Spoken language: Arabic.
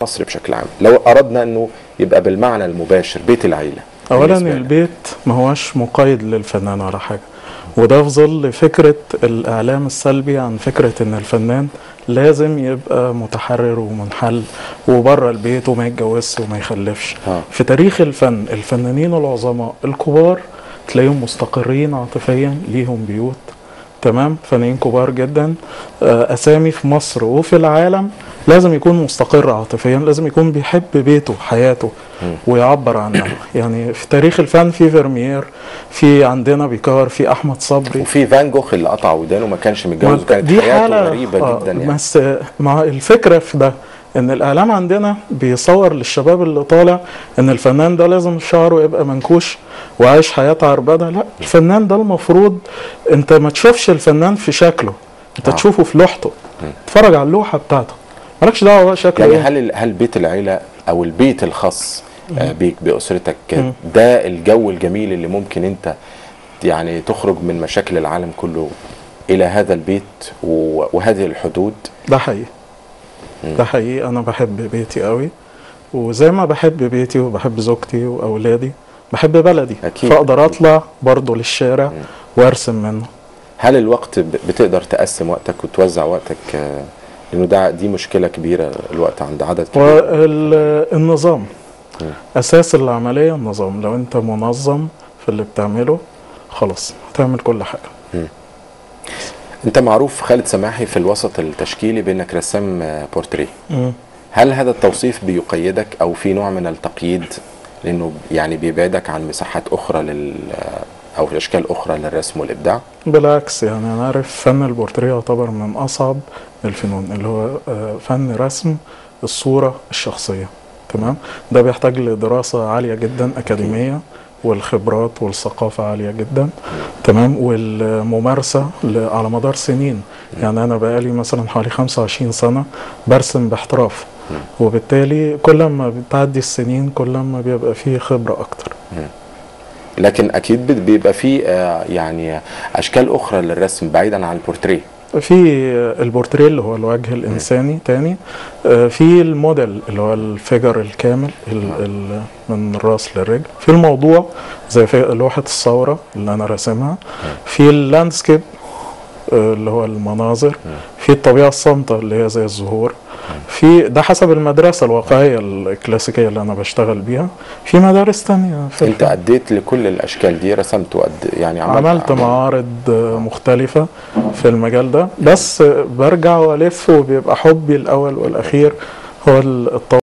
مصر بشكل عام لو أردنا أنه يبقى بالمعنى المباشر بيت العيلة؟ أولا البيت ما هوش مقيد للفنان ولا حاجة، وده في ظل فكرة الإعلام السلبي عن فكرة أن الفنان لازم يبقى متحرر ومنحل وبره البيت وما يتجوزش وما يخلفش. في تاريخ الفن الفنانين العظماء الكبار تلاقيهم مستقرين عاطفيا، ليهم بيوت، تمام، فنانين كبار جدا، أسامي في مصر وفي العالم لازم يكون مستقر عاطفيا، لازم يكون بيحب بيته حياته ويعبر عنها. يعني في تاريخ الفن في فيرمير، في عندنا بيكار، في أحمد صبري، وفي فان جوخ اللي قطع ودانه ما كانش متجوز وكانت حياته غريبة جدا يعني. بس مع الفكرة في ده ان الاعلام عندنا بيصور للشباب اللي طالع ان الفنان ده لازم شعره يبقى منكوش وعايش حياة عربدة. لا، الفنان ده المفروض انت ما تشوفش الفنان في شكله، انت تشوفه في لوحته، تتفرج على اللوحة بتاعته، مالكش دعوه بقى شكله يعني هل بيت العيلة او البيت الخاص بيك بأسرتك ده الجو الجميل اللي ممكن انت يعني تخرج من مشاكل العالم كله الى هذا البيت وهذه الحدود؟ ده حقيقي، ده حقيقي. انا بحب بيتي قوي، وزي ما بحب بيتي وبحب زوجتي واولادي بحب بلدي أكيد. فاقدر اطلع برضه للشارع وارسم منه. هل الوقت بتقدر تقسم وقتك وتوزع وقتك؟ لانه دي مشكله كبيره الوقت عند عدد كبير. النظام اساس العمليه، النظام. لو انت منظم في اللي بتعمله خلاص هتعمل كل حاجه. انت معروف خالد سماحي في الوسط التشكيلي بانك رسام بورتريه. هل هذا التوصيف بيقيدك او في نوع من التقييد لانه يعني بيبعدك عن مساحات اخرى او اشكال اخرى للرسم والابداع؟ بالعكس، يعني انا عارف فن البورتريه يعتبر من اصعب الفنون، اللي هو فن رسم الصوره الشخصيه، تمام. ده بيحتاج لدراسه عاليه جدا اكاديميه، والخبرات والثقافه عاليه جدا، تمام، والممارسه على مدار سنين. يعني انا بقالي مثلا حوالي 25 سنه برسم باحتراف، وبالتالي كل ما بتعدي السنين كل ما بيبقى فيه خبره اكتر. لكن اكيد بيبقى فيه يعني اشكال اخرى للرسم بعيدا عن البورتريه. في البورتريه اللي هو الوجه الانساني تاني، في الموديل اللي هو الفيجر الكامل من الراس للرجل، في الموضوع زي في لوحه الثوره اللي انا راسمها، في اللاندسكيب اللي هو المناظر، في الطبيعه الصامته اللي هي زي الزهور، في ده حسب المدرسه الواقعيه الكلاسيكيه اللي انا بشتغل بيها. في مدارس تانية. انت اديت لكل الاشكال دي، رسمت يعني عملت معارض مختلفه في المجال ده، بس برجع والف وبيبقى حبي الاول والاخير هو الطبيعه.